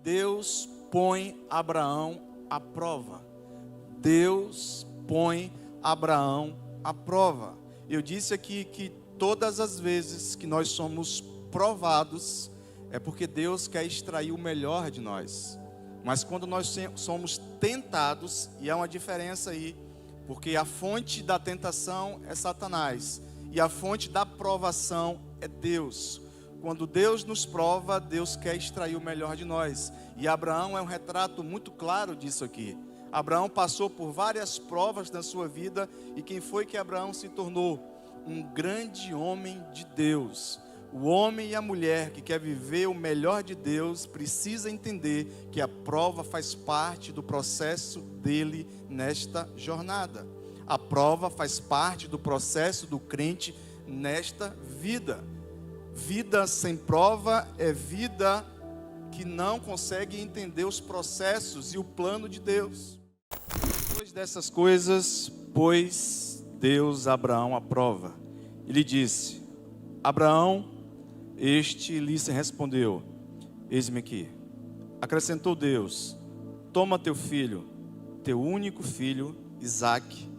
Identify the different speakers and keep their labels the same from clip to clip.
Speaker 1: Deus põe Abraão à prova. Deus põe Abraão à prova. Eu disse aqui que todas as vezes que nós somos provados, é porque Deus quer extrair o melhor de nós. Mas quando nós somos tentados, e há uma diferença aí, porque a fonte da tentação é Satanás, e a fonte da provação é Deus. Quando Deus nos prova, Deus quer extrair o melhor de nós. E Abraão é um retrato muito claro disso aqui. Abraão passou por várias provas na sua vida, e quem foi que Abraão se tornou? Um grande homem de Deus. O homem e a mulher que quer viver o melhor de Deus precisa entender que a prova faz parte do processo dele nesta jornada. A prova faz parte do processo do crente nesta vida. Vida sem prova é vida que não consegue entender os processos e o plano de Deus. Depois dessas coisas, pôs Deus Abraão à prova. Ele disse: Abraão, este lhe respondeu: eis-me aqui. Acrescentou Deus: toma teu filho, teu único filho, Isaque,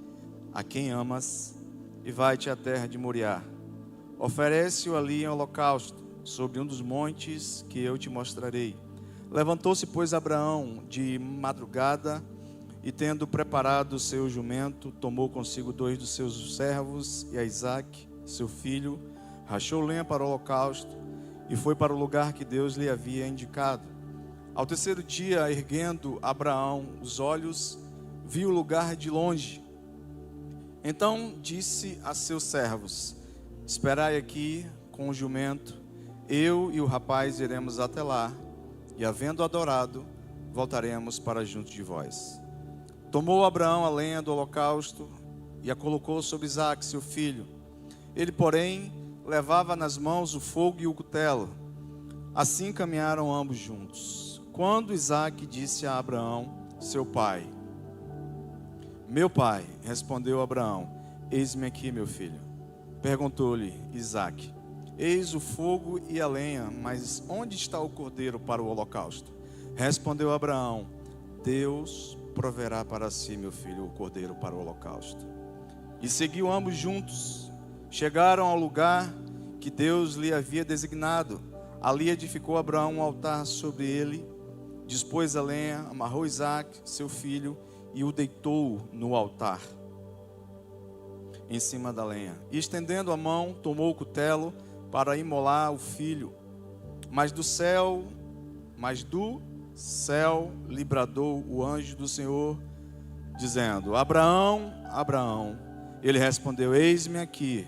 Speaker 1: a quem amas, e vai-te à terra de Moriá. Oferece-o ali em holocausto, sobre um dos montes que eu te mostrarei. Levantou-se, pois, Abraão de madrugada, e tendo preparado o seu jumento, tomou consigo 2 dos seus servos e a Isaque, seu filho, rachou lenha para o holocausto e foi para o lugar que Deus lhe havia indicado. Ao terceiro dia, erguendo Abraão os olhos, viu o lugar de longe. Então disse a seus servos: esperai aqui com o jumento, eu e o rapaz iremos até lá, e havendo adorado, voltaremos para junto de vós. Tomou Abraão a lenha do holocausto e a colocou sobre Isaque, seu filho. Ele, porém, levava nas mãos o fogo e o cutelo. Assim caminharam ambos juntos. Quando Isaque disse a Abraão, seu pai: meu pai, respondeu Abraão: eis-me aqui, meu filho. Perguntou-lhe Isaque: eis o fogo e a lenha, mas onde está o cordeiro para o holocausto? Respondeu Abraão: Deus proverá para si, meu filho, o cordeiro para o holocausto. E seguiu ambos juntos. Chegaram ao lugar que Deus lhe havia designado. Ali edificou Abraão um altar sobre ele, dispôs a lenha, amarrou Isaque, seu filho, e o deitou no altar, em cima da lenha. E estendendo a mão, tomou o cutelo para imolar o filho. Mas do céu lhe bradou o anjo do Senhor, dizendo: Abraão, Abraão. Ele respondeu: eis-me aqui.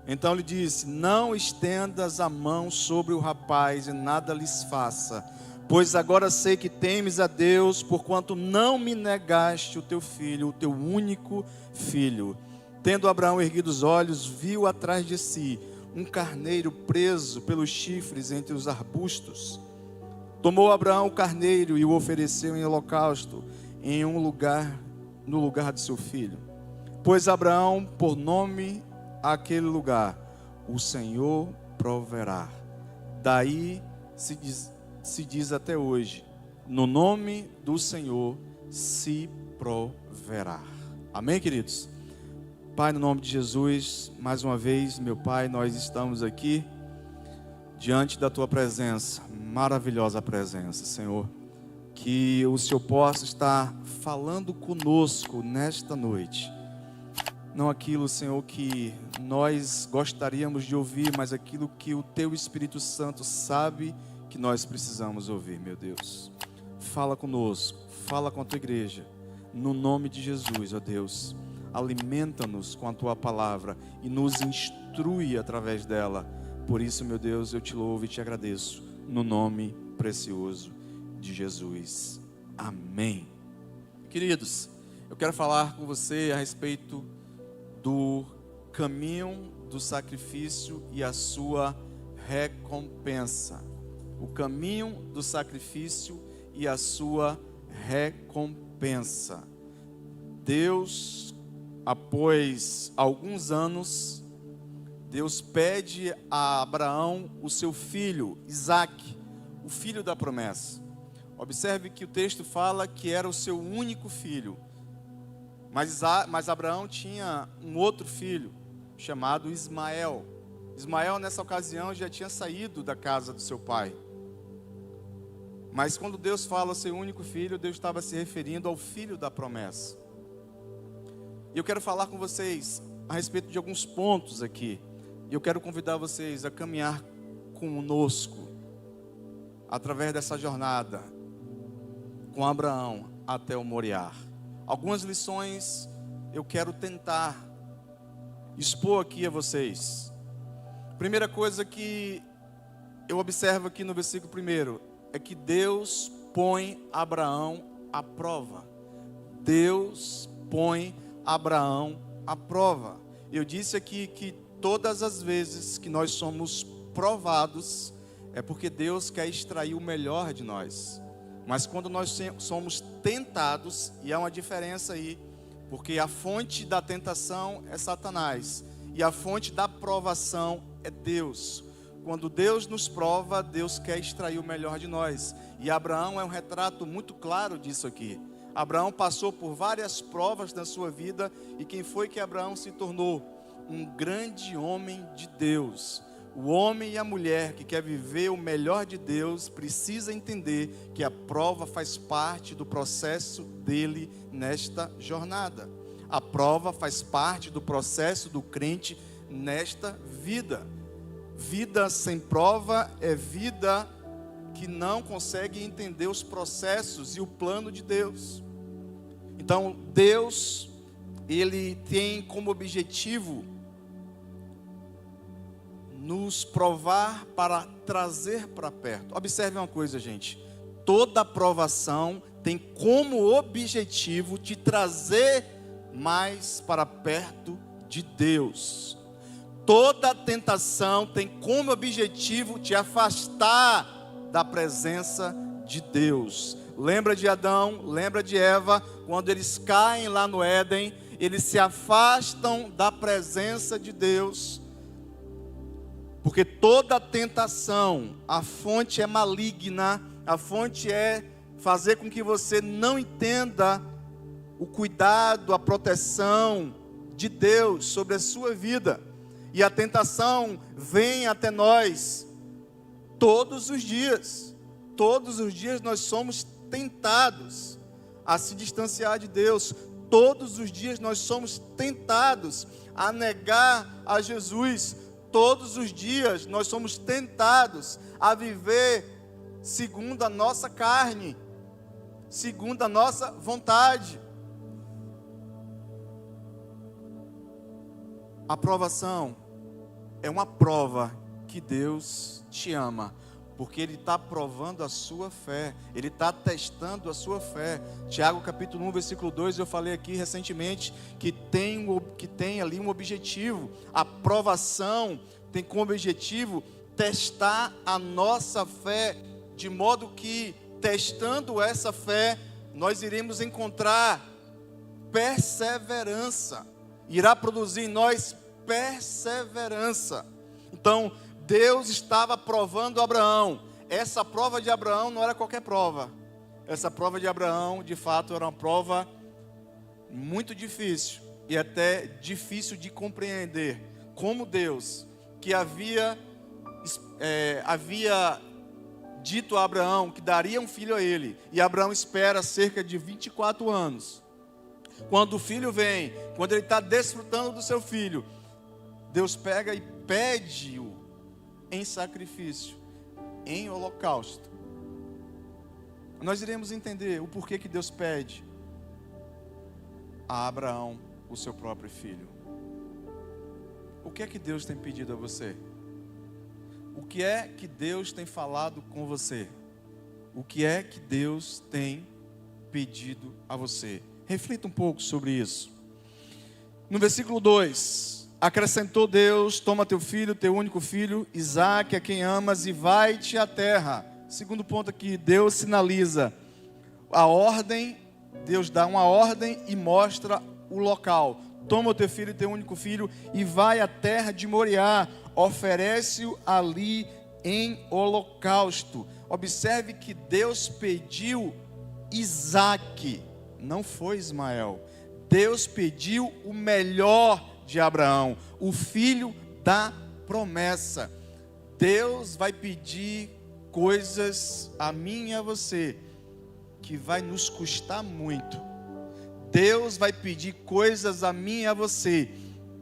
Speaker 1: Então lhe disse: não estendas a mão sobre o rapaz e nada lhes faça, pois agora sei que temes a Deus, porquanto não me negaste o teu filho, o teu único filho. Tendo Abraão erguido os olhos, viu atrás de si um carneiro preso pelos chifres entre os arbustos. Tomou Abraão o carneiro e o ofereceu em holocausto no lugar de seu filho. Pôs Abraão por nome àquele lugar: o Senhor proverá. Daí se diz até hoje: no nome do Senhor se proverá. Amém, queridos? Pai, no nome de Jesus, mais uma vez, meu Pai, nós estamos aqui diante da Tua presença, maravilhosa presença, Senhor. Que o Senhor possa estar falando conosco nesta noite. Não aquilo, Senhor, que nós gostaríamos de ouvir, mas aquilo que o Teu Espírito Santo sabe que nós precisamos ouvir, meu Deus. Fala conosco, fala com a Tua igreja, no nome de Jesus, ó Deus. Alimenta-nos com a Tua palavra e nos instrui através dela. Por isso, meu Deus, eu te louvo e te agradeço, no nome precioso de Jesus. Amém. Queridos, eu quero falar com você a respeito do caminho do sacrifício e a sua recompensa. O caminho do sacrifício e a sua recompensa. Deus, após alguns anos, Deus pede a Abraão o seu filho, Isaque, o filho da promessa. Observe que o texto fala que era o seu único filho. Mas Abraão tinha um outro filho, chamado Ismael. Ismael, nessa ocasião, já tinha saído da casa do seu pai. Mas quando Deus fala seu único filho, Deus estava se referindo ao filho da promessa. E eu quero falar com vocês a respeito de alguns pontos aqui. E eu quero convidar vocês a caminhar conosco, através dessa jornada, com Abraão até o Moriá. Algumas lições eu quero tentar expor aqui a vocês. Primeira coisa que eu observo aqui no versículo 1 é que Deus põe Abraão à prova. Deus põe Abraão à prova. Eu disse aqui que todas as vezes que nós somos provados, é porque Deus quer extrair o melhor de nós. Mas quando nós somos tentados, e há uma diferença aí, porque a fonte da tentação é Satanás, e a fonte da provação é Deus. Quando Deus nos prova, Deus quer extrair o melhor de nós. E Abraão é um retrato muito claro disso aqui. Abraão passou por várias provas na sua vida, e quem foi que Abraão se tornou? Um grande homem de Deus. O homem e a mulher que quer viver o melhor de Deus precisa entender que a prova faz parte do processo dele nesta jornada. A prova faz parte do processo do crente nesta vida. Vida sem prova é vida que não consegue entender os processos e o plano de Deus. Então, Deus, Ele tem como objetivo nos provar para trazer para perto. Observe uma coisa, gente. Toda provação tem como objetivo te trazer mais para perto de Deus. Toda tentação tem como objetivo te afastar da presença de Deus. Lembra de Adão, lembra de Eva, quando eles caem lá no Éden, eles se afastam da presença de Deus. Porque toda tentação, a fonte é maligna, a fonte é fazer com que você não entenda o cuidado, a proteção de Deus sobre a sua vida. E a tentação vem até nós todos os dias. Todos os dias nós somos tentados a se distanciar de Deus. Todos os dias nós somos tentados a negar a Jesus. Todos os dias nós somos tentados a viver segundo a nossa carne, segundo a nossa vontade. A provação é uma prova que Deus te ama, porque Ele está provando a sua fé, Ele está testando a sua fé. Tiago capítulo 1, versículo 2, eu falei aqui recentemente que tem ali um objetivo. A provação tem como objetivo testar a nossa fé, de modo que, testando essa fé, nós iremos encontrar perseverança, irá produzir em nós perseverança. Então, Deus estava provando Abraão. Essa prova de Abraão não era qualquer prova. Essa prova de Abraão, de fato, era uma prova muito difícil e até difícil de compreender. Como Deus, que havia dito a Abraão que daria um filho a ele, e Abraão espera cerca de 24 anos. Quando o filho vem, quando ele está desfrutando do seu filho, Deus pega e pede-o em sacrifício, em holocausto. Nós iremos entender o porquê que Deus pede a Abraão o seu próprio filho. O que é que Deus tem pedido a você? O que é que Deus tem falado com você? O que é que Deus tem pedido a você? Reflita um pouco sobre isso. No versículo 2, acrescentou Deus: toma teu filho, teu único filho, Isaque, a quem amas, e vai-te à terra. Segundo ponto aqui, Deus sinaliza a ordem. Deus dá uma ordem e mostra o local. Toma o teu filho, teu único filho, e vai à terra de Moriá, oferece-o ali em holocausto. Observe que Deus pediu Isaque, não foi Ismael. Deus pediu o melhor de Abraão, o filho da promessa. Deus vai pedir coisas a mim e a você que vai nos custar muito. Deus vai pedir coisas a mim e a você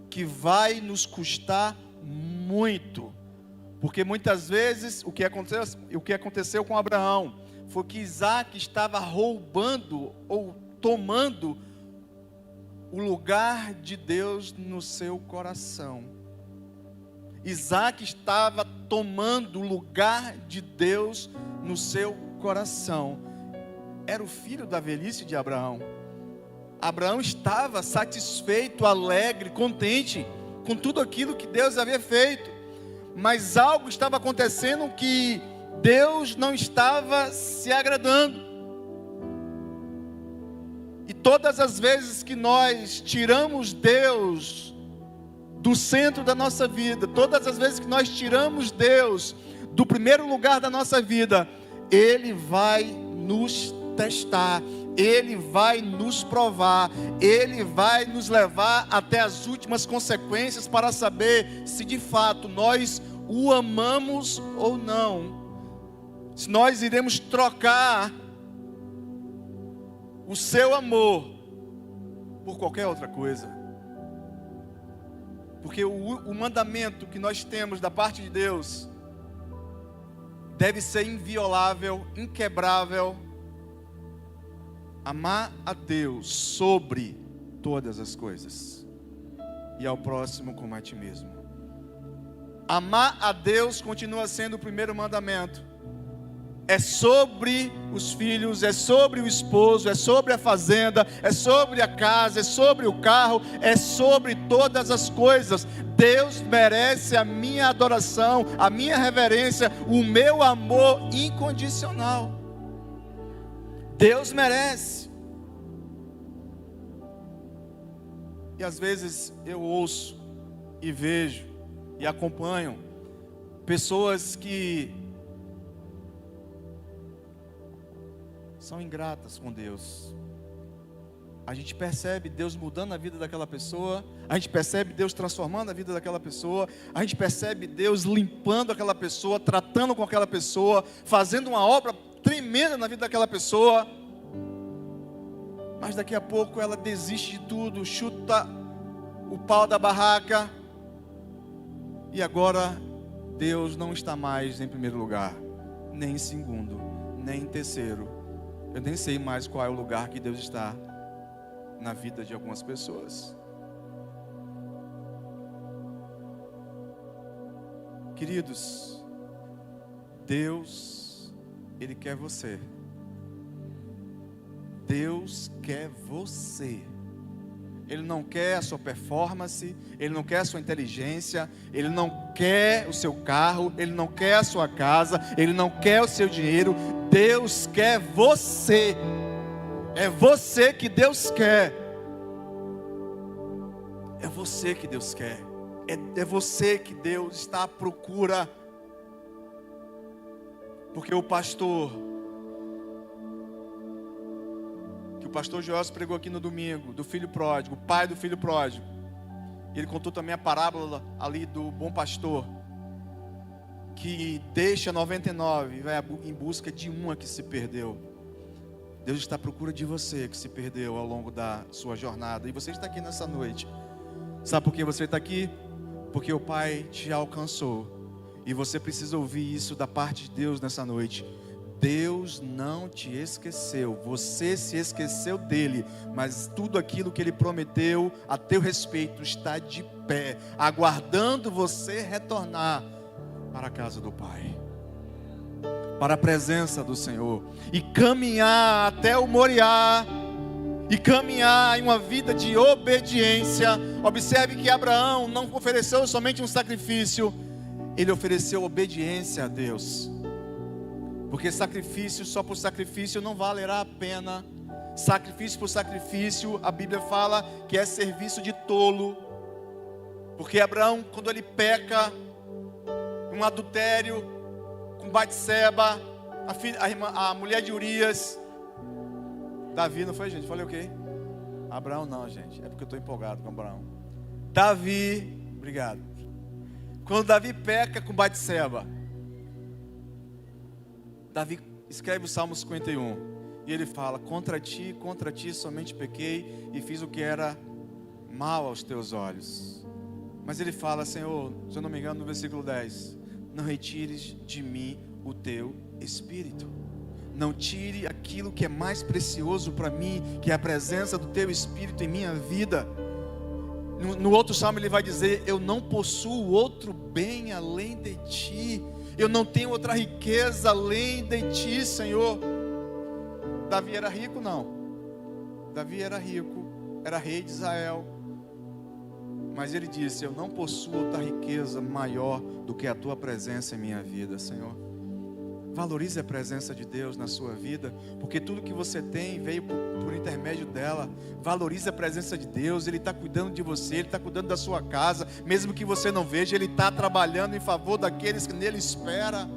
Speaker 1: que vai nos custar muito. Porque muitas vezes o que aconteceu com Abraão foi que Isaque estava roubando ou tomando o lugar de Deus no seu coração. Isaque estava tomando o lugar de Deus no seu coração. Era o filho da velhice de Abraão. Abraão estava satisfeito, alegre, contente com tudo aquilo que Deus havia feito. Mas algo estava acontecendo que Deus não estava se agradando. E todas as vezes que nós tiramos Deus do centro da nossa vida, todas as vezes que nós tiramos Deus do primeiro lugar da nossa vida, Ele vai nos testar, Ele vai nos provar, Ele vai nos levar até as últimas consequências para saber se de fato nós o amamos ou não. Se nós iremos trocar o seu amor por qualquer outra coisa. Porque o mandamento que nós temos da parte de Deus deve ser inviolável, inquebrável. Amar a Deus sobre todas as coisas e ao próximo como a ti mesmo. Amar a Deus continua sendo o primeiro mandamento. É sobre os filhos, é sobre o esposo, é sobre a fazenda, é sobre a casa, é sobre o carro, é sobre todas as coisas. Deus merece a minha adoração, a minha reverência, o meu amor incondicional. Deus merece. E às vezes eu ouço e vejo e acompanho pessoas que são ingratas com Deus. A gente percebe Deus mudando a vida daquela pessoa, a gente percebe Deus transformando a vida daquela pessoa, a gente percebe Deus limpando aquela pessoa, tratando com aquela pessoa, fazendo uma obra tremenda na vida daquela pessoa. Mas daqui a pouco ela desiste de tudo, chuta o pau da barraca, e agora Deus não está mais em primeiro lugar, nem em segundo, nem em terceiro. Eu nem sei mais qual é o lugar que Deus está na vida de algumas pessoas. Queridos, Deus, Ele quer você. Deus quer você. Ele não quer a sua performance, Ele não quer a sua inteligência, Ele não quer o seu carro, Ele não quer a sua casa, Ele não quer o seu dinheiro. Deus quer você. É você que Deus quer. É você que Deus quer. É você que Deus está à procura. Porque o pastor Joel pregou aqui no domingo, do filho pródigo, o pai do filho pródigo. Ele contou também a parábola ali do bom pastor, que deixa 99 e vai em busca de uma que se perdeu. Deus está à procura de você que se perdeu ao longo da sua jornada. E você está aqui nessa noite. Sabe por que você está aqui? Porque o Pai te alcançou. E você precisa ouvir isso da parte de Deus nessa noite. Deus não te esqueceu. Você se esqueceu dele. Mas tudo aquilo que ele prometeu a teu respeito está de pé, aguardando você retornar para a casa do Pai, para a presença do Senhor, e caminhar até o Moriá, e caminhar em uma vida de obediência. Observe que Abraão não ofereceu somente um sacrifício, ele ofereceu obediência a Deus. Porque sacrifício só por sacrifício não valerá a pena. Sacrifício por sacrifício, a Bíblia fala que é serviço de tolo. Porque Abraão, quando ele peca um adultério, com Batseba, a mulher de Urias. Davi, não foi, gente? Falei o quê? Abraão não, gente. É porque eu estou empolgado com Abraão. Davi, obrigado. Quando Davi peca com Batseba, Davi escreve o Salmo 51. E ele fala: contra ti somente pequei e fiz o que era mal aos teus olhos. Mas ele fala, Senhor, se eu não me engano, no versículo 10: não retires de mim o teu espírito. Não tire aquilo que é mais precioso para mim, que é a presença do teu espírito em minha vida. No outro salmo ele vai dizer: eu não possuo outro bem além de ti. Eu não tenho outra riqueza além de ti, Senhor. Davi era rico? Não. Davi era rico, era rei de Israel. Mas ele disse: eu não possuo outra riqueza maior do que a tua presença em minha vida, Senhor. Valorize a presença de Deus na sua vida, porque tudo que você tem veio por intermédio dela. Valorize a presença de Deus. Ele está cuidando de você, Ele está cuidando da sua casa. Mesmo que você não veja, Ele está trabalhando em favor daqueles que nele esperam.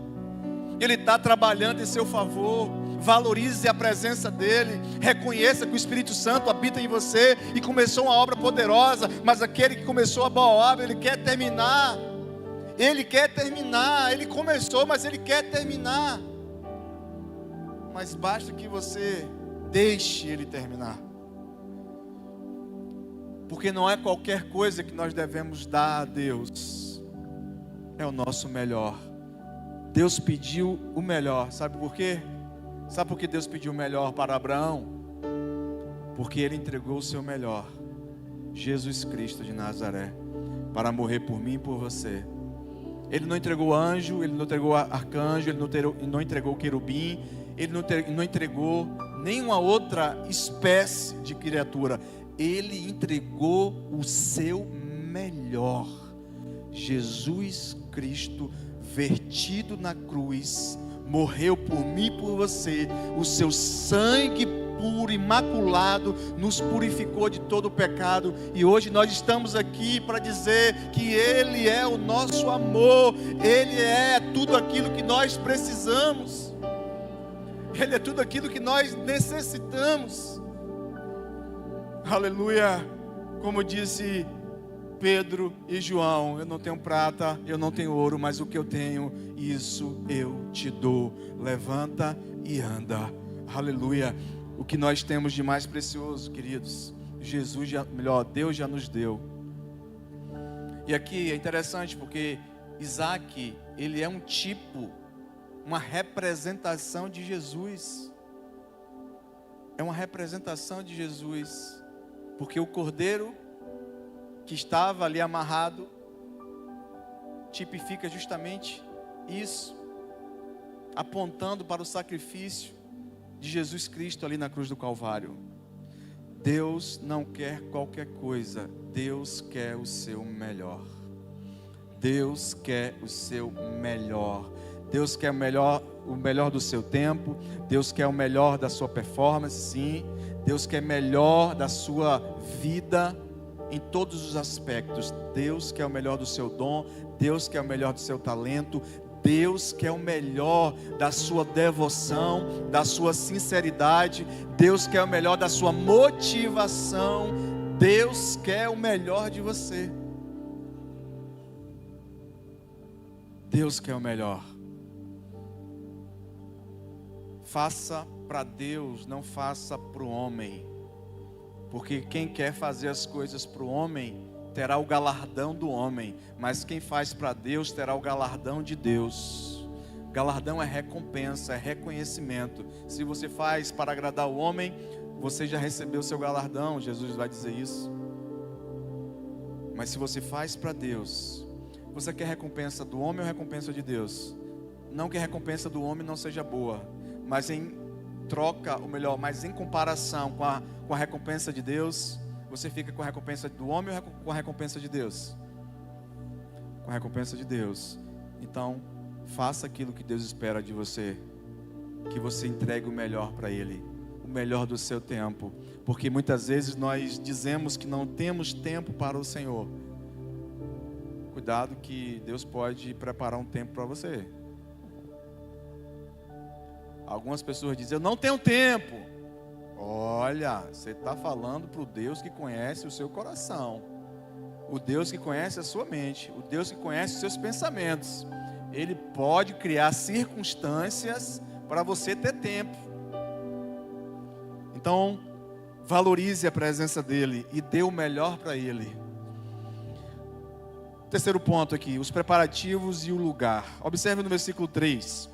Speaker 1: Ele está trabalhando em seu favor. Valorize a presença dEle. Reconheça que o Espírito Santo habita em você e começou uma obra poderosa. Mas aquele que começou a boa obra, Ele quer terminar. Ele quer terminar. Ele começou, mas Ele quer terminar. Mas basta que você deixe Ele terminar. Porque não é qualquer coisa que nós devemos dar a Deus. É o nosso melhor. Deus pediu o melhor. Sabe por quê? Sabe por que Deus pediu o melhor para Abraão? Porque Ele entregou o seu melhor, Jesus Cristo de Nazaré, para morrer por mim e por você. Ele não entregou anjo, Ele não entregou arcanjo, Ele não entregou querubim, Ele não entregou nenhuma outra espécie de criatura. Ele entregou o seu melhor, Jesus Cristo, vertido na cruz, morreu por mim e por você. O seu sangue puro, imaculado, nos purificou de todo o pecado. E hoje nós estamos aqui para dizer que Ele é o nosso amor. Ele é tudo aquilo que nós precisamos. Ele é tudo aquilo que nós necessitamos. Aleluia. Como disse Pedro e João: eu não tenho prata, eu não tenho ouro, mas o que eu tenho, isso eu te dou. Levanta e anda. Aleluia. O que nós temos de mais precioso, queridos, Deus já nos deu. E aqui é interessante porque Isaac, ele é um tipo, uma representação de Jesus. É uma representação de Jesus, porque o cordeiro que estava ali amarrado tipifica justamente isso, apontando para o sacrifício de Jesus Cristo ali na cruz do Calvário. Deus não quer qualquer coisa, Deus quer o seu melhor. Deus quer o seu melhor. Deus quer o melhor do seu tempo. Deus quer o melhor da sua performance, sim. Deus quer o melhor da sua vida em todos os aspectos. Deus quer o melhor do seu dom. Deus quer o melhor do seu talento. Deus quer o melhor da sua devoção, da sua sinceridade. Deus quer o melhor da sua motivação. Deus quer o melhor de você. Deus quer o melhor. Faça para Deus, não faça para o homem. Porque quem quer fazer as coisas para o homem terá o galardão do homem, mas quem faz para Deus terá o galardão de Deus. Galardão é recompensa, é reconhecimento. Se você faz para agradar o homem, você já recebeu o seu galardão, Jesus vai dizer isso. Mas se você faz para Deus, você quer recompensa do homem ou recompensa de Deus? Não que a recompensa do homem não seja boa, mas em troca, ou melhor, mas em comparação com a recompensa de Deus, você fica com a recompensa do homem ou com a recompensa de Deus? Com a recompensa de Deus. Então, faça aquilo que Deus espera de você, que você entregue o melhor para Ele, o melhor do seu tempo, porque muitas vezes nós dizemos que não temos tempo para o Senhor. Cuidado que Deus pode preparar um tempo para você. Algumas pessoas dizem, eu não tenho tempo. Olha, você está falando para o Deus que conhece o seu coração, o Deus que conhece a sua mente, o Deus que conhece os seus pensamentos. Ele pode criar circunstâncias para você ter tempo. Então, valorize a presença dEle e dê o melhor para Ele. Terceiro ponto aqui, os preparativos e o lugar. Observe no versículo 3.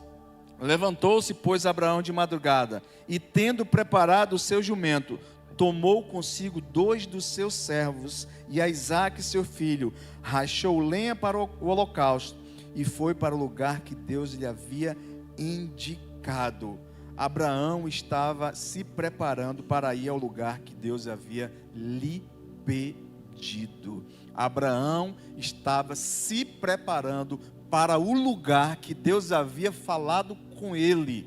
Speaker 1: Levantou-se, pois, Abraão de madrugada, e tendo preparado o seu jumento, tomou consigo 2 dos seus servos e a Isaque seu filho, rachou lenha para o holocausto e foi para o lugar que Deus lhe havia indicado. Abraão estava se preparando para ir ao lugar que Deus havia lhe pedido. Abraão estava se preparando para o lugar que Deus havia falado com ele.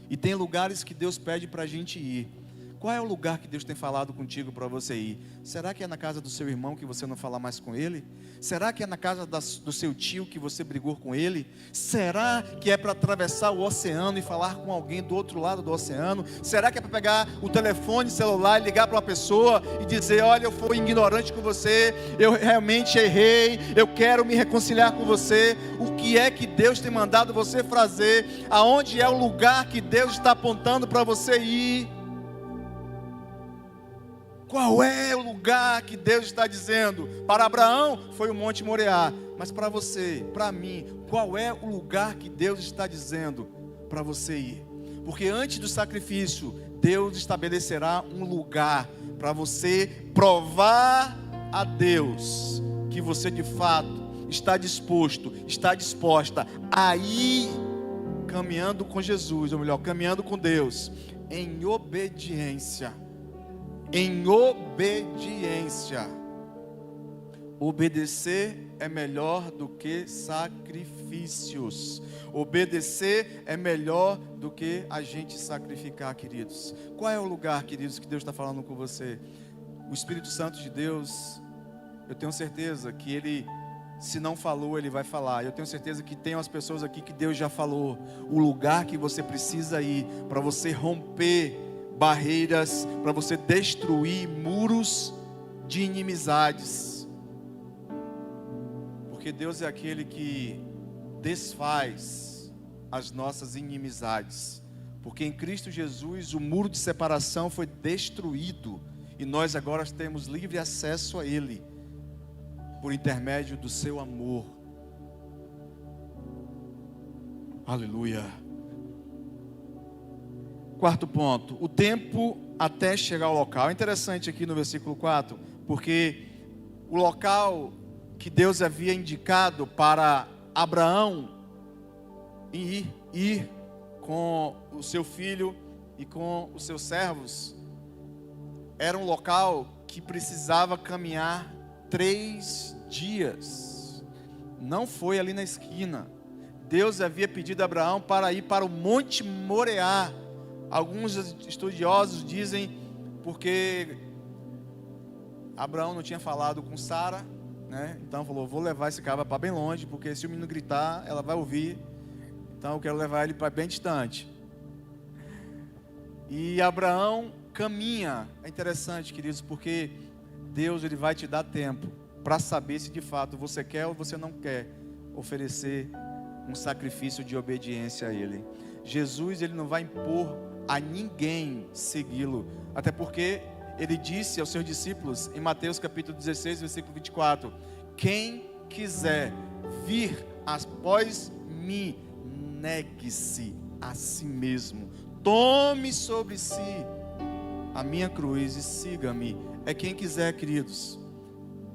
Speaker 1: E tem lugares que Deus pede para a gente ir. Qual é o lugar que Deus tem falado contigo para você ir? Será que é na casa do seu irmão que você não fala mais com ele? Será que é na casa do seu tio que você brigou com ele? Será que é para atravessar o oceano e falar com alguém do outro lado do oceano? Será que é para pegar o telefone celular e ligar para uma pessoa e dizer, olha, eu fui ignorante com você, eu realmente errei, eu quero me reconciliar com você? O que é que Deus tem mandado você fazer? Aonde é o lugar que Deus está apontando para você ir? Qual é o lugar que Deus está dizendo? Para Abraão foi o Monte Moriá, mas para você, para mim, qual é o lugar que Deus está dizendo para você ir? Porque antes do sacrifício, Deus estabelecerá um lugar para você provar a Deus que você de fato está disposto, está disposta a ir caminhando com Jesus, ou melhor, caminhando com Deus, em obediência. Em obediência. Obedecer é melhor do que sacrifícios. Obedecer é melhor do que a gente sacrificar, queridos. Qual é o lugar, queridos, que Deus está falando com você? O Espírito Santo de Deus, eu tenho certeza que Ele, se não falou, Ele vai falar. Eu tenho certeza que tem umas pessoas aqui que Deus já falou. O lugar que você precisa ir para você romper barreiras, para você destruir muros de inimizades. Porque Deus é aquele que desfaz as nossas inimizades. Porque em Cristo Jesus o muro de separação foi destruído e nós agora temos livre acesso a Ele por intermédio do seu amor. Aleluia. Quarto ponto, o tempo até chegar ao local. É interessante aqui no versículo 4, porque o local que Deus havia indicado para Abraão ir com o seu filho e com os seus servos, era um local que precisava caminhar 3 dias. Não foi ali na esquina. Deus havia pedido a Abraão para ir para o Monte Moriá. Alguns estudiosos dizem porque Abraão não tinha falado com Sara, né? Então falou, vou levar esse cara para bem longe, porque se o menino gritar, ela vai ouvir. Então eu quero levar ele para bem distante. E Abraão caminha. É interessante, queridos, porque Deus ele vai te dar tempo para saber se de fato você quer ou você não quer oferecer um sacrifício de obediência a Ele. Jesus ele não vai impor a ninguém segui-lo, até porque Ele disse aos seus discípulos em Mateus capítulo 16, versículo 24: quem quiser vir após mim, negue-se a si mesmo, tome sobre si a minha cruz e siga-me. É quem quiser, queridos,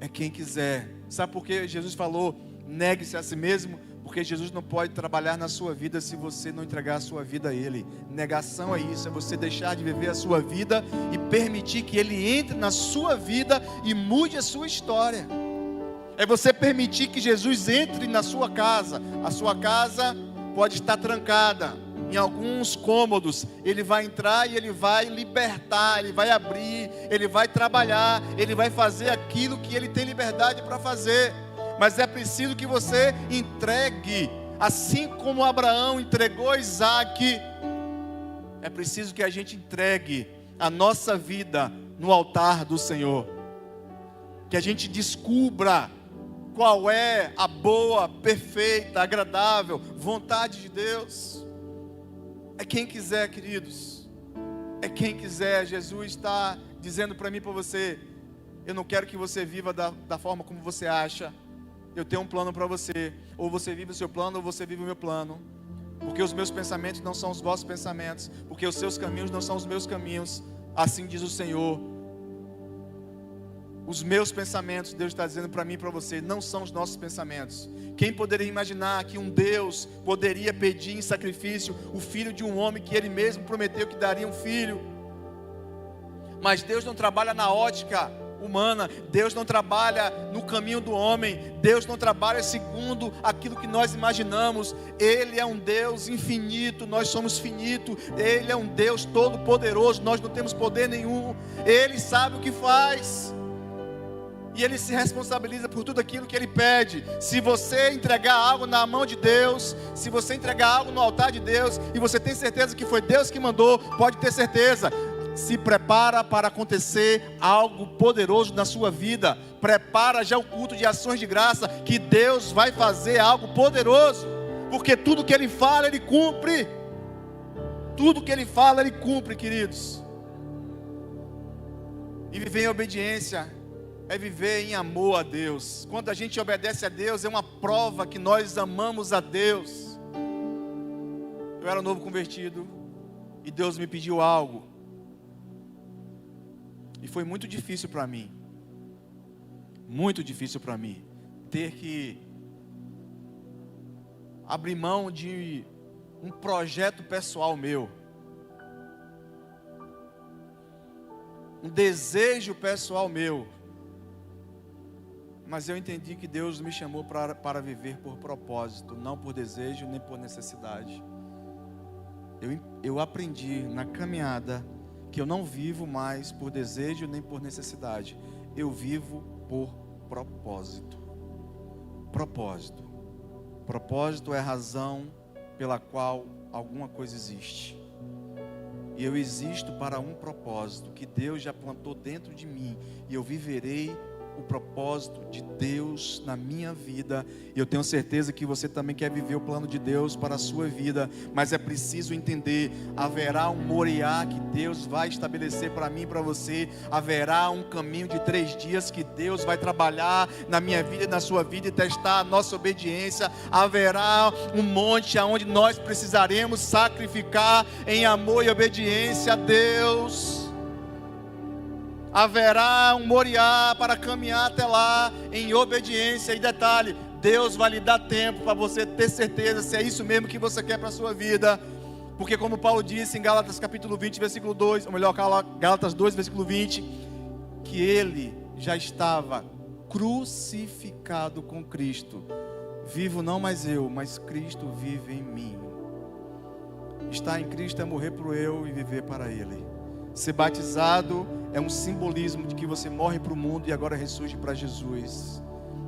Speaker 1: é quem quiser. Sabe por que Jesus falou negue-se a si mesmo? Porque Jesus não pode trabalhar na sua vida se você não entregar a sua vida a Ele. Negação é isso, é você deixar de viver a sua vida e permitir que Ele entre na sua vida e mude a sua história. É você permitir que Jesus entre na sua casa. A sua casa pode estar trancada em alguns cômodos. Ele vai entrar e Ele vai libertar, Ele vai abrir, Ele vai trabalhar, Ele vai fazer aquilo que Ele tem liberdade para fazer. Mas é preciso que você entregue, assim como Abraão entregou Isaque, É preciso que a gente entregue a nossa vida no altar do Senhor. Que a gente descubra qual é a boa, perfeita, agradável vontade de Deus. É quem quiser, queridos. É quem quiser. Jesus está dizendo para mim e para você: eu não quero que você viva da forma como você acha. Eu tenho um plano para você. Ou você vive o seu plano, ou você vive o meu plano. Porque os meus pensamentos não são os vossos pensamentos. Porque os seus caminhos não são os meus caminhos. Assim diz o Senhor. Os meus pensamentos, Deus está dizendo para mim e para você, não são os nossos pensamentos. Quem poderia imaginar que um Deus poderia pedir em sacrifício o filho de um homem que Ele mesmo prometeu que daria um filho? Mas Deus não trabalha na ótica humana. Deus não trabalha no caminho do homem. Deus não trabalha segundo aquilo que nós imaginamos. Ele é um Deus infinito, nós somos finitos. Ele é um Deus todo poderoso, nós não temos poder nenhum. Ele sabe o que faz. E Ele se responsabiliza por tudo aquilo que Ele pede. Se você entregar algo na mão de Deus, se você entregar algo no altar de Deus, e você tem certeza que foi Deus que mandou, pode ter certeza. Se prepara para acontecer algo poderoso na sua vida. Prepara já o culto de ações de graça, que Deus vai fazer algo poderoso. Porque tudo que Ele fala, Ele cumpre. Tudo que Ele fala, Ele cumpre, queridos. E viver em obediência é viver em amor a Deus. Quando a gente obedece a Deus, é uma prova que nós amamos a Deus. Eu era novo convertido e Deus me pediu algo. E foi muito difícil para mim. Muito difícil para mim. Ter que abrir mão de um projeto pessoal meu. Um desejo pessoal meu. Mas eu entendi que Deus me chamou para viver por propósito, não por desejo nem por necessidade. Eu aprendi na caminhada que eu não vivo mais por desejo nem por necessidade. Eu vivo por propósito. Propósito. Propósito é a razão pela qual alguma coisa existe. E eu existo para um propósito que Deus já plantou dentro de mim. E eu viverei o propósito de Deus na minha vida. E eu tenho certeza que você também quer viver o plano de Deus para a sua vida. Mas é preciso entender: haverá um Moriá que Deus vai estabelecer para mim e para você. Haverá um caminho de 3 dias que Deus vai trabalhar na minha vida e na sua vida e testar a nossa obediência. Haverá um monte onde nós precisaremos sacrificar em amor e obediência a Deus. Haverá um Moriá para caminhar até lá em obediência. E detalhe, Deus vai lhe dar tempo para você ter certeza se é isso mesmo que você quer para a sua vida. Porque como Paulo disse em Gálatas capítulo 20, versículo 2, ou melhor, Gálatas 2, versículo 20, que ele já estava crucificado com Cristo. Vivo não mais eu, mas Cristo vive em mim. Estar em Cristo é morrer para o eu e viver para Ele. Ser batizado é um simbolismo de que você morre para o mundo e agora ressurge para Jesus.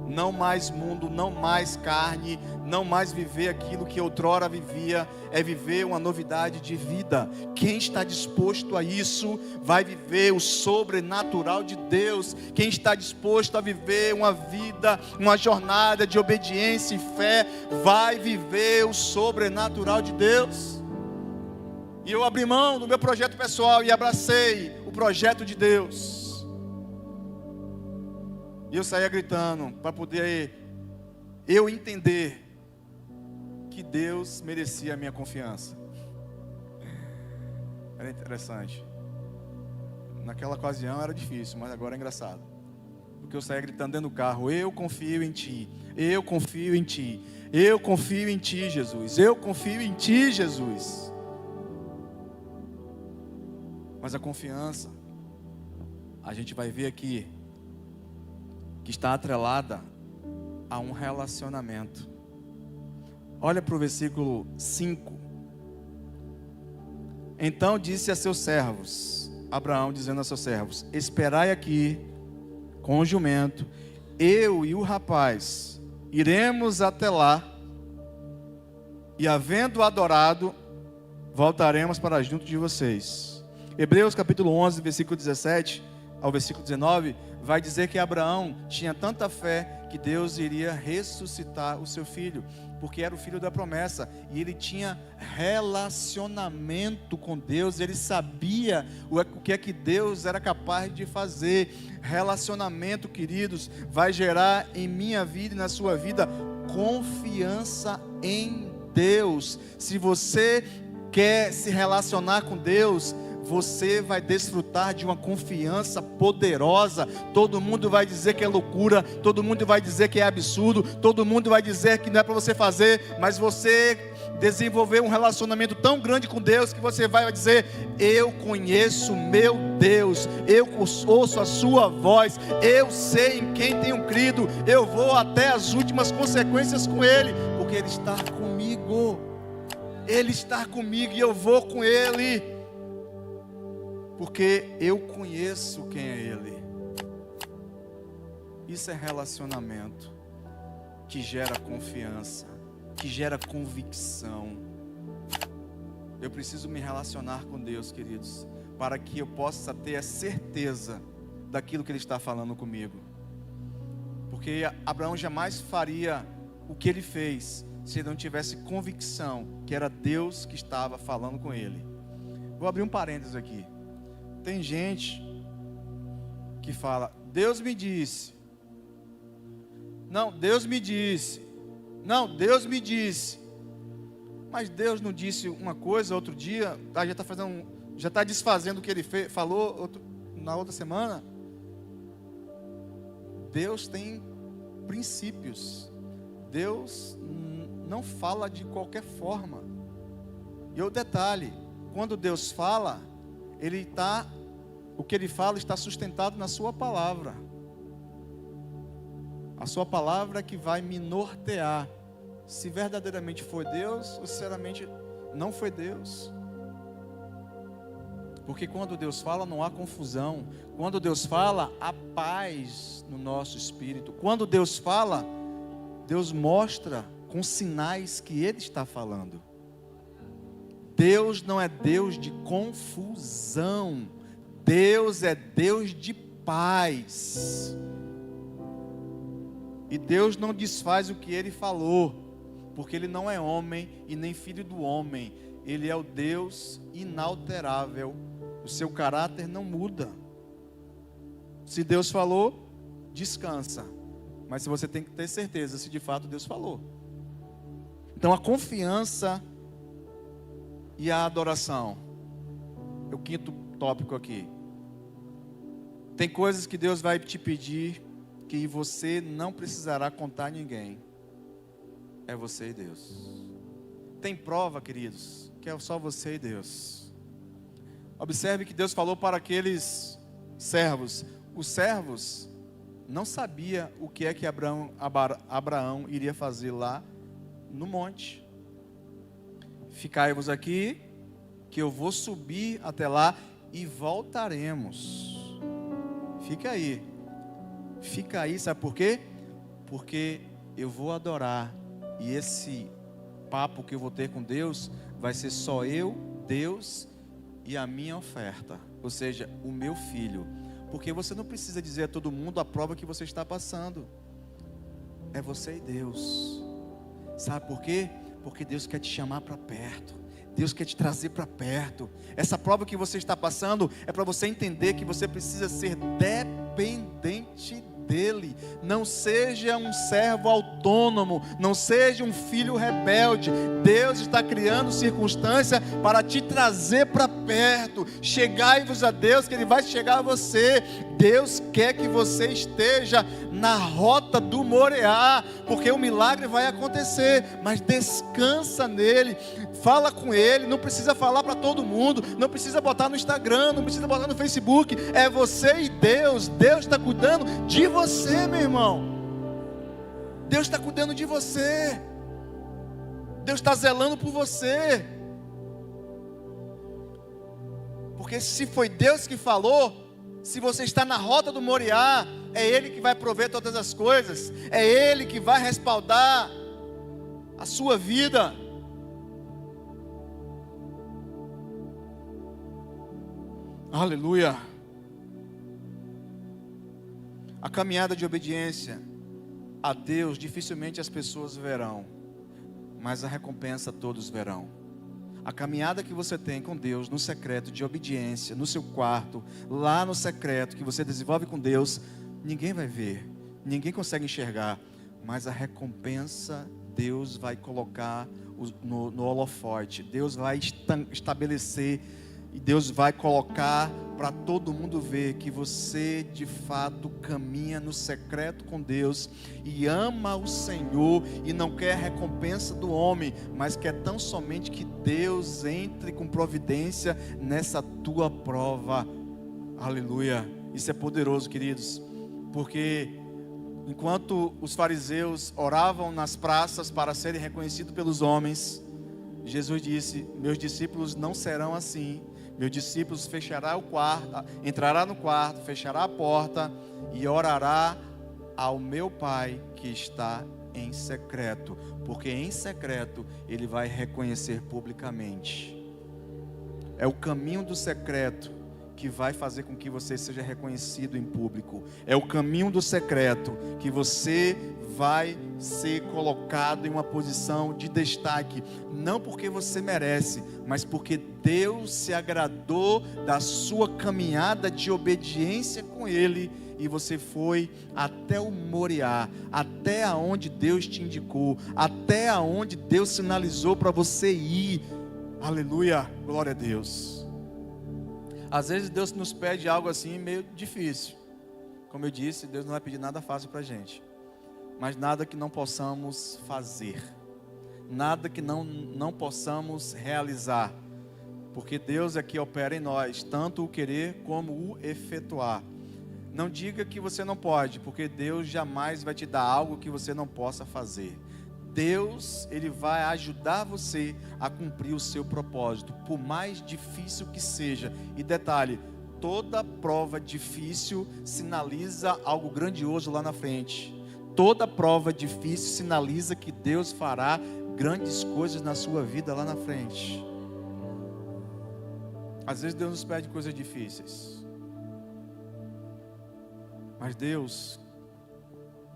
Speaker 1: Não mais mundo, não mais carne, não mais viver aquilo que outrora vivia, é viver uma novidade de vida. Quem está disposto a isso, vai viver o sobrenatural de Deus. Quem está disposto a viver uma vida, uma jornada de obediência e fé, vai viver o sobrenatural de Deus. E eu abri mão do meu projeto pessoal e abracei o projeto de Deus. E eu saía gritando para poder eu entender que Deus merecia a minha confiança. Era interessante. Naquela ocasião era difícil, mas agora é engraçado. Porque eu saía gritando dentro do carro: eu confio em Ti, eu confio em Ti, eu confio em Ti, Jesus, eu confio em Ti, Jesus. Mas a confiança, a gente vai ver aqui, que está atrelada a um relacionamento. Olha para o versículo 5. Então disse a seus servos, Abraão dizendo a seus servos: esperai aqui com o jumento, eu e o rapaz iremos até lá, e havendo adorado, voltaremos para junto de vocês. Hebreus capítulo 11, versículo 17 ao versículo 19, vai dizer que Abraão tinha tanta fé que Deus iria ressuscitar o seu filho, porque era o filho da promessa, e ele tinha relacionamento com Deus, ele sabia o que é que Deus era capaz de fazer. Relacionamento, queridos, vai gerar em minha vida e na sua vida confiança em Deus. Se você quer se relacionar com Deus, você vai desfrutar de uma confiança poderosa. Todo mundo vai dizer que é loucura, todo mundo vai dizer que é absurdo, todo mundo vai dizer que não é para você fazer, mas você desenvolver um relacionamento tão grande com Deus, que você vai dizer: eu conheço meu Deus, eu ouço a sua voz, eu sei em quem tenho crido, eu vou até as últimas consequências com Ele, porque Ele está comigo, Ele está comigo e eu vou com Ele, porque eu conheço quem é Ele. Isso é relacionamento que gera confiança, que gera convicção. Eu preciso me relacionar com Deus, queridos, para que eu possa ter a certeza daquilo que Ele está falando comigo. Porque Abraão jamais faria o que ele fez se ele não tivesse convicção que era Deus que estava falando com ele. Vou abrir um parênteses aqui. Tem gente que fala: Deus me disse. Não, Deus me disse. Não, Deus me disse. Mas Deus não disse uma coisa outro dia, já está desfazendo o que Ele falou na outra semana. Deus tem princípios. Deus não fala de qualquer forma. E o detalhe, quando Deus fala, o que Ele fala está sustentado na sua palavra. A sua palavra é que vai me nortear se verdadeiramente foi Deus ou sinceramente não foi Deus. Porque quando Deus fala, não há confusão. Quando Deus fala, há paz no nosso espírito. Quando Deus fala, Deus mostra com sinais que Ele está falando. Deus não é Deus de confusão. Deus é Deus de paz. E Deus não desfaz o que Ele falou, porque Ele não é homem e nem filho do homem. Ele é o Deus inalterável. O seu caráter não muda. Se Deus falou, descansa. Mas você tem que ter certeza se de fato Deus falou. Então a confiança e a adoração é o quinto tópico aqui. Tem coisas que Deus vai te pedir que você não precisará contar a ninguém. É você e Deus. Tem prova, queridos, que é só você e Deus. Observe que Deus falou para aqueles servos. Os servos não sabiam o que é que Abraão iria fazer lá no monte. Ficai-vos aqui, que eu vou subir até lá e voltaremos. Fica aí, sabe por quê? Porque eu vou adorar, e esse papo que eu vou ter com Deus vai ser só eu, Deus e a minha oferta, ou seja, o meu filho. Porque você não precisa dizer a todo mundo a prova que você está passando. É você e Deus. Sabe por quê? Porque Deus quer te chamar para perto. Deus quer te trazer para perto. Essa prova que você está passando é para você entender que você precisa ser dependente dele. Não seja um servo autônomo, não seja um filho rebelde. Deus está criando circunstância para te trazer para perto. Chegai-vos a Deus, que Ele vai chegar a você. Deus quer que você esteja na rota do Moriá, porque o milagre vai acontecer, mas descansa nele, fala com ele. Não precisa falar para todo mundo, não precisa botar no Instagram, não precisa botar no Facebook. É você e Deus. Deus está cuidando de você, meu irmão. Deus está cuidando de você. Deus está zelando por você. Porque se foi Deus que falou, se você está na rota do Moriá, é Ele que vai prover todas as coisas, é Ele que vai respaldar a sua vida. Aleluia. A caminhada de obediência a Deus, dificilmente as pessoas verão, mas a recompensa todos verão. A caminhada que você tem com Deus no secreto de obediência, no seu quarto, lá no secreto que você desenvolve com Deus, ninguém vai ver, ninguém consegue enxergar, mas a recompensa Deus vai colocar no holofote, Deus vai estabelecer e Deus vai colocar para todo mundo ver que você de fato caminha no secreto com Deus e ama o Senhor e não quer recompensa do homem, mas quer tão somente que Deus entre com providência nessa tua prova. Aleluia. Isso é poderoso, queridos, porque enquanto os fariseus oravam nas praças para serem reconhecidos pelos homens, Jesus disse: meus discípulos não serão assim. Meus discípulos entrará no quarto, fechará a porta e orará ao meu Pai que está em secreto, porque em secreto Ele vai reconhecer publicamente. É o caminho do secreto que vai fazer com que você seja reconhecido em público. É o caminho do secreto que você vai ser colocado em uma posição de destaque, não porque você merece, mas porque Deus se agradou da sua caminhada de obediência com Ele, e você foi até o Moriá, até aonde Deus te indicou, até aonde Deus sinalizou para você ir. Aleluia, glória a Deus. Às vezes Deus nos pede algo assim meio difícil. Como eu disse, Deus não vai pedir nada fácil para a gente, mas nada que não possamos fazer, nada que não possamos realizar, porque Deus é que opera em nós, tanto o querer como o efetuar. Não diga que você não pode, porque Deus jamais vai te dar algo que você não possa fazer. Deus, Ele vai ajudar você a cumprir o seu propósito, por mais difícil que seja. E detalhe, toda prova difícil sinaliza algo grandioso lá na frente. Toda prova difícil sinaliza que Deus fará grandes coisas na sua vida lá na frente. Às vezes Deus nos pede coisas difíceis, mas Deus,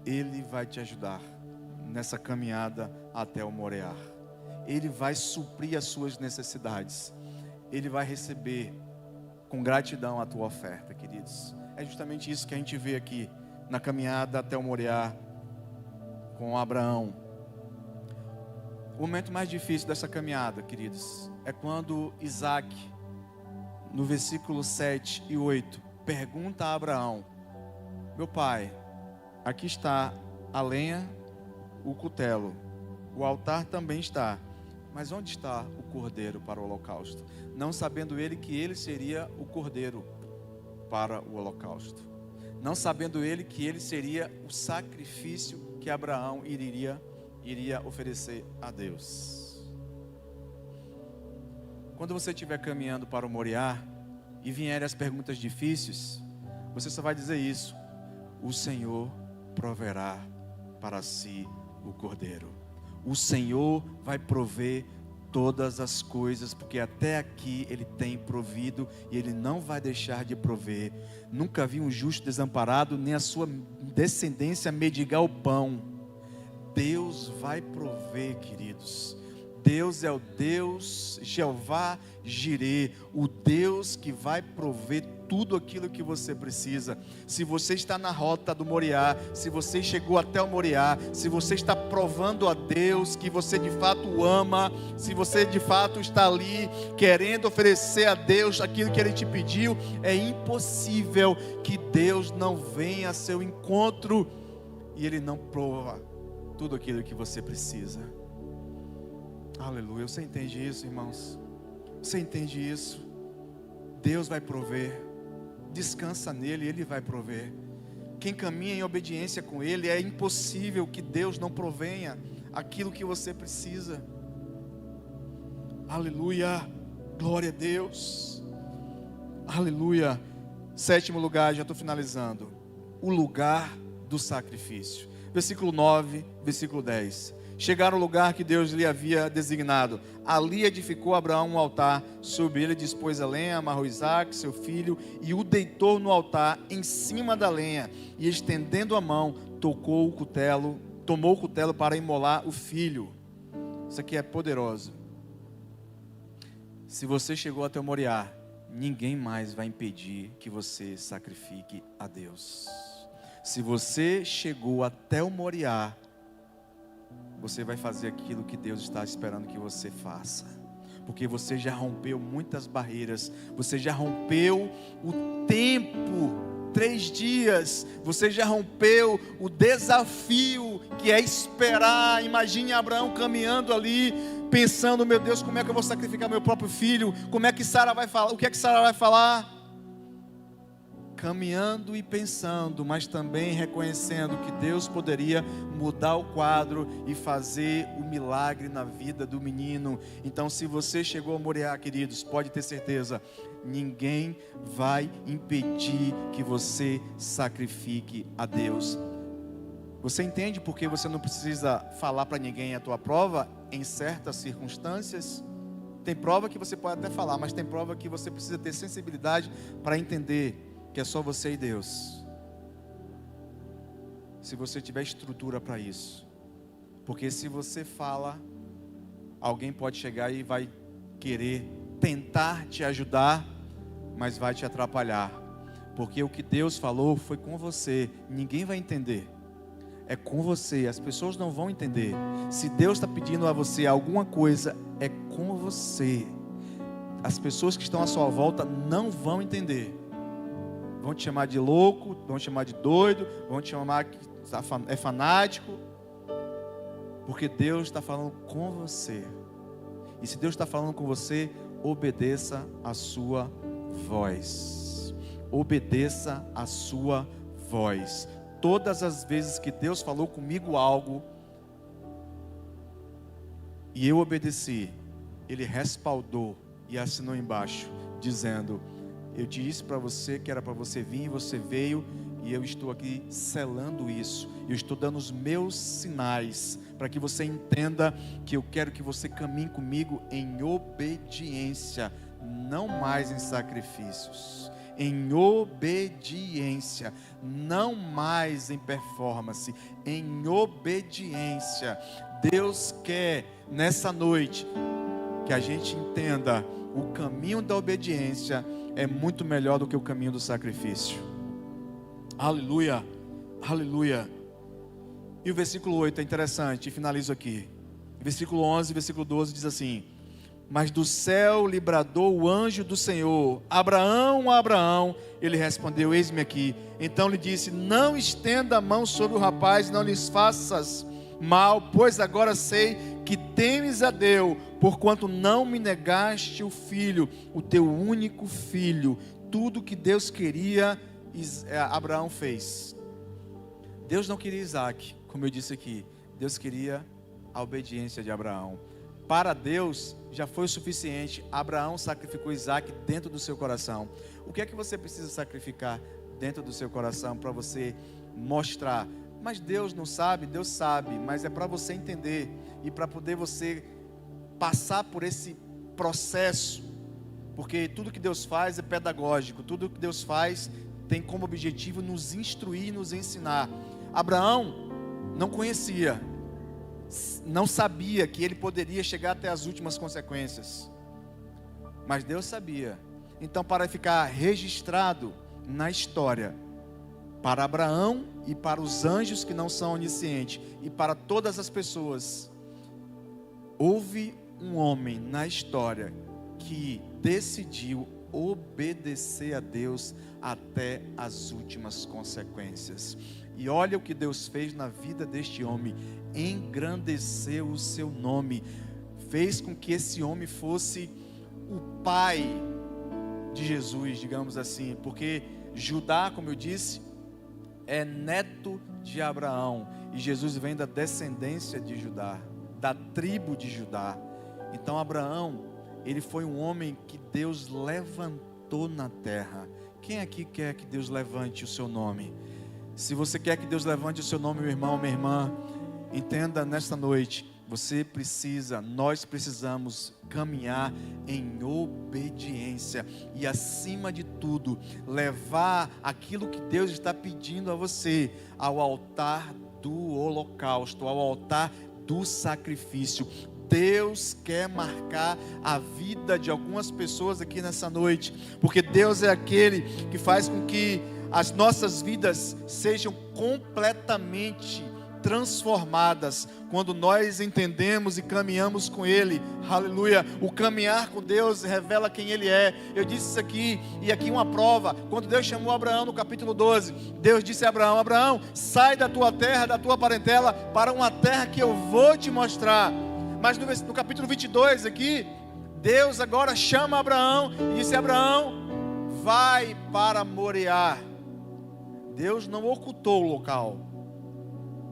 Speaker 1: Ele vai te ajudar nessa caminhada até o Moriá. Ele vai suprir as suas necessidades. Ele vai receber com gratidão a tua oferta, queridos. É justamente isso que a gente vê aqui na caminhada até o Moriá com Abraão. O momento mais difícil dessa caminhada, queridos, é quando Isaac, no versículo 7 e 8, pergunta a Abraão: meu pai, aqui está a lenha, o cutelo, o altar também está, mas onde está o cordeiro para o holocausto? Não sabendo ele que ele seria o cordeiro para o holocausto, não sabendo ele que ele seria o sacrifício que Abraão iria oferecer a Deus. Quando você estiver caminhando para o Moriá e vierem as perguntas difíceis, você só vai dizer isso: o Senhor proverá para si o cordeiro. O Senhor vai prover todas as coisas, porque até aqui Ele tem provido e Ele não vai deixar de prover. Nunca vi um justo desamparado, nem a sua descendência mendigar o pão. Deus vai prover, queridos. Deus é o Deus, Jeová Jirê, o Deus que vai prover tudo aquilo que você precisa. Se você está na rota do Moriá, se você chegou até o Moriá, se você está provando a Deus que você de fato o ama, se você de fato está ali querendo oferecer a Deus aquilo que Ele te pediu, é impossível que Deus não venha a seu encontro e Ele não prova tudo aquilo que você precisa. Aleluia. Você entende isso, irmãos? Você entende isso? Deus vai prover. Descansa nele, Ele vai prover. Quem caminha em obediência com Ele, é impossível que Deus não provenha aquilo que você precisa. Aleluia. Glória a Deus. Aleluia. 7º lugar, já estou finalizando. O lugar do sacrifício. Versículo 9, versículo 10. Chegaram ao lugar que Deus lhe havia designado. Ali edificou Abraão um altar. Sobre ele dispôs a lenha, amarrou Isaque, seu filho, e o deitou no altar em cima da lenha. E estendendo a mão, tomou o cutelo para imolar o filho. Isso aqui é poderoso. Se você chegou até o Moriá, ninguém mais vai impedir que você sacrifique a Deus. Se você chegou até o Moriá, você vai fazer aquilo que Deus está esperando que você faça. Porque você já rompeu muitas barreiras. Você já rompeu o tempo, 3 dias. Você já rompeu o desafio que é esperar. Imagine Abraão caminhando ali, pensando: meu Deus, como é que eu vou sacrificar meu próprio filho? Como é que Sara vai falar? O que é que Sara vai falar? Caminhando e pensando, mas também reconhecendo que Deus poderia mudar o quadro e fazer o milagre na vida do menino. Então, se você chegou a Moriá, queridos, pode ter certeza, ninguém vai impedir que você sacrifique a Deus. Você entende por que você não precisa falar para ninguém a tua prova em certas circunstâncias? Tem prova que você pode até falar, mas tem prova que você precisa ter sensibilidade para entender que é só você e Deus. Se você tiver estrutura para isso. Porque se você fala, alguém pode chegar e vai querer tentar te ajudar, mas vai te atrapalhar. Porque o que Deus falou foi com você. Ninguém vai entender. É com você. As pessoas não vão entender. Se Deus está pedindo a você alguma coisa, é com você. As pessoas que estão à sua volta não vão entender. Vão te chamar de louco, vão te chamar de doido, vão te chamar que é fanático, porque Deus está falando com você. E se Deus está falando com você, obedeça a sua voz. Obedeça a sua voz. Todas as vezes que Deus falou comigo algo e eu obedeci, Ele respaldou e assinou embaixo, dizendo: eu disse para você que era para você vir, e você veio, e eu estou aqui selando isso. Eu estou dando os meus sinais, para que você entenda que eu quero que você caminhe comigo em obediência, não mais em sacrifícios. Em obediência, não mais em performance, em obediência. Deus quer, nessa noite, que a gente entenda o caminho da obediência é muito melhor do que o caminho do sacrifício. Aleluia, aleluia. E o versículo 8 é interessante, e finalizo aqui. Versículo 11 e versículo 12 diz assim: mas do céu lhe bradou o anjo do Senhor: Abraão, Abraão. Ele respondeu: eis-me aqui. Então lhe disse: não estenda a mão sobre o rapaz, não lhes faças mal, pois agora sei que temes a Deus, porquanto não me negaste o filho, o teu único filho. Tudo que Deus queria, Abraão fez. Deus não queria Isaque, como eu disse aqui. Deus queria a obediência de Abraão. Para Deus já foi o suficiente. Abraão sacrificou Isaque dentro do seu coração. O que é que você precisa sacrificar dentro do seu coração para você mostrar? Mas Deus não sabe? Deus sabe, mas é para você entender e para poder você passar por esse processo, porque tudo que Deus faz é pedagógico, tudo que Deus faz tem como objetivo nos instruir e nos ensinar. Abraão não conhecia, não sabia que ele poderia chegar até as últimas consequências, mas Deus sabia. Então, para ficar registrado na história, para Abraão e para os anjos que não são oniscientes, e para todas as pessoas, houve um homem na história que decidiu obedecer a Deus até as últimas consequências. E olha o que Deus fez na vida deste homem: engrandeceu o seu nome, fez com que esse homem fosse o pai de Jesus, digamos assim, porque Judá, como eu disse, é neto de Abraão, e Jesus vem da descendência de Judá, da tribo de Judá. Então Abraão, ele foi um homem que Deus levantou na terra. Quem aqui quer que Deus levante o seu nome? Se você quer que Deus levante o seu nome, meu irmão, minha irmã, entenda nesta noite, nós precisamos caminhar em obediência e, acima de tudo, levar aquilo que Deus está pedindo a você ao altar do holocausto, ao altar do sacrifício. Deus quer marcar a vida de algumas pessoas aqui nessa noite, porque Deus é aquele que faz com que as nossas vidas sejam completamente transformadas quando nós entendemos e caminhamos com Ele. Aleluia. O caminhar com Deus revela quem Ele é. Eu disse isso aqui, e aqui uma prova. Quando Deus chamou Abraão no capítulo 12, Deus disse a Abraão: Abraão, sai da tua terra, da tua parentela, para uma terra que eu vou te mostrar. Mas no capítulo 22 aqui, Deus agora chama Abraão e disse: Abraão, vai para Moriá. Deus não ocultou o local.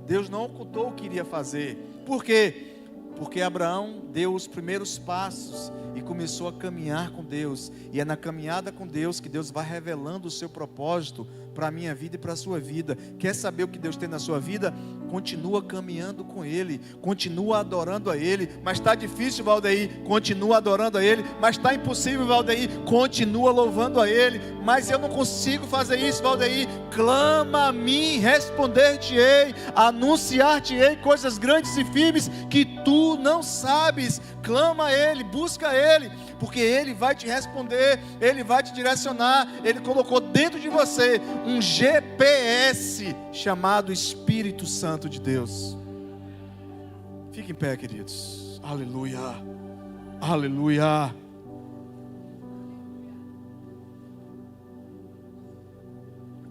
Speaker 1: Deus não ocultou o que iria fazer. Por quê? Porque Abraão deu os primeiros passos e começou a caminhar com Deus. E é na caminhada com Deus que Deus vai revelando o seu propósito para a minha vida e para a sua vida. Quer saber o que Deus tem na sua vida? Continua caminhando com Ele, continua adorando a Ele. Mas está difícil, Valdeir? Continua adorando a Ele. Mas está impossível, Valdeir? Continua louvando a Ele. Mas eu não consigo fazer isso, Valdeir. Clama a mim, responder-te-ei, anunciar-te-ei coisas grandes e firmes que tu não sabes. Clama a Ele, busca Ele, porque Ele vai te responder, Ele vai te direcionar. Ele colocou dentro de você um GPS chamado Espírito Santo de Deus. Fique em pé, queridos. Aleluia, aleluia.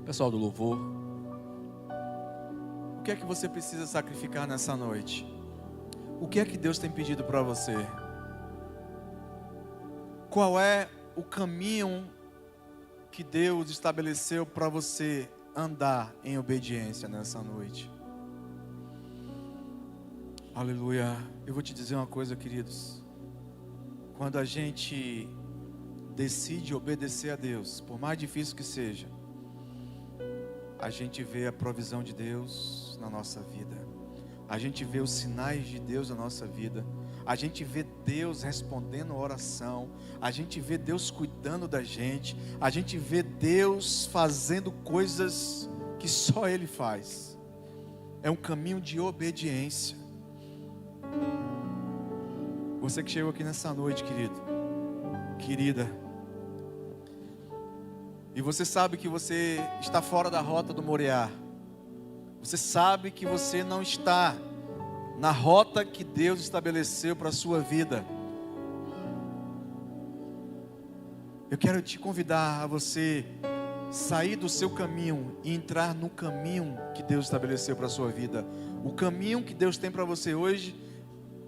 Speaker 1: Pessoal do louvor, o que é que você precisa sacrificar nessa noite? O que é que Deus tem pedido para você? Qual é o caminho que Deus estabeleceu para você andar em obediência nessa noite? Aleluia. Eu vou te dizer uma coisa, queridos. Quando a gente decide obedecer a Deus, por mais difícil que seja, a gente vê a provisão de Deus na nossa vida. A gente vê os sinais de Deus na nossa vida. A gente vê Deus respondendo a oração. A gente vê Deus cuidando da gente. A gente vê Deus fazendo coisas que só Ele faz. É um caminho de obediência. Você que chegou aqui nessa noite, querido, querida, e você sabe que você está fora da rota do Moriá. Você sabe que você não está na rota que Deus estabeleceu para a sua vida. Eu quero te convidar a você sair do seu caminho e entrar no caminho que Deus estabeleceu para a sua vida. O caminho que Deus tem para você hoje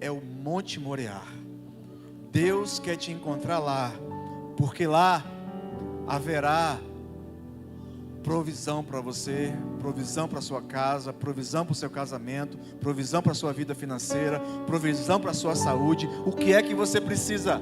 Speaker 1: é o Monte Moriá. Deus quer te encontrar lá, porque lá haverá provisão para você, provisão para a sua casa, provisão para o seu casamento, provisão para a sua vida financeira, provisão para a sua saúde. O que é que você precisa?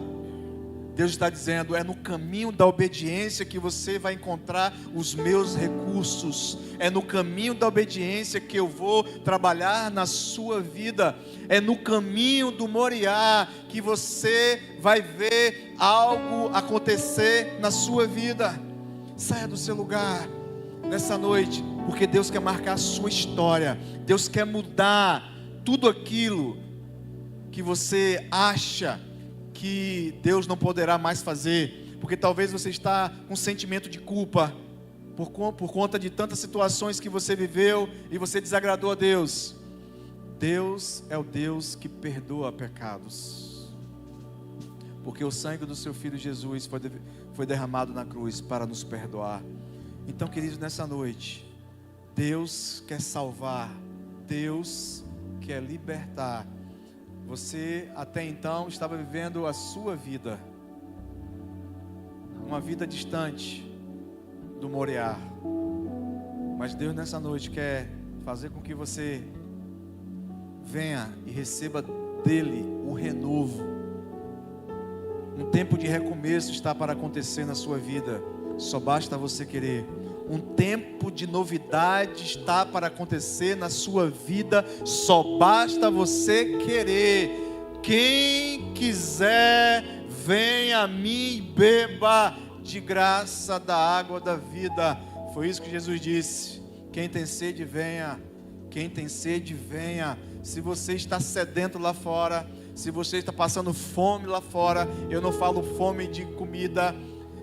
Speaker 1: Deus está dizendo, é no caminho da obediência que você vai encontrar os meus recursos. É no caminho da obediência que eu vou trabalhar na sua vida. É no caminho do Moriá que você vai ver algo acontecer na sua vida. Saia do seu lugar nessa noite, porque Deus quer marcar a sua história. Deus quer mudar tudo aquilo que você acha que Deus não poderá mais fazer, porque talvez você está com um sentimento de culpa por conta de tantas situações que você viveu e você desagradou a Deus. Deus é o Deus que perdoa pecados, porque o sangue do seu Filho Jesus foi derramado na cruz para nos perdoar. Então, queridos, nessa noite, Deus quer salvar, Deus quer libertar. Você até então estava vivendo a sua vida, uma vida distante do Moriá, mas Deus nessa noite quer fazer com que você venha e receba dele o renovo. Um tempo de recomeço está para acontecer na sua vida, só basta você querer. Um tempo de novidade está para acontecer na sua vida. Só basta você querer. Quem quiser, venha a mim e beba de graça da água da vida. Foi isso que Jesus disse. Quem tem sede, venha. Quem tem sede, venha. Se você está sedento lá fora, se você está passando fome lá fora, eu não falo fome de comida,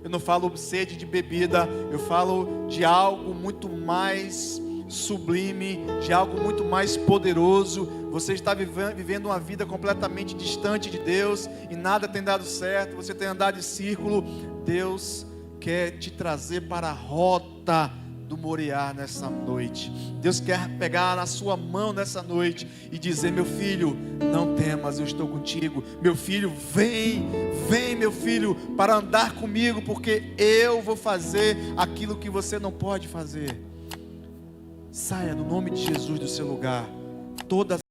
Speaker 1: eu não falo sede de bebida, eu falo de algo muito mais sublime, de algo muito mais poderoso. Você está vivendo uma vida completamente distante de Deus e nada tem dado certo, você tem andado em círculo. Deus quer te trazer para a rota do Moriá nessa noite. Deus quer pegar na sua mão nessa noite e dizer: meu filho, não temas, eu estou contigo. Meu filho, vem meu filho, para andar comigo, porque eu vou fazer aquilo que você não pode fazer. Saia no nome de Jesus do seu lugar. Toda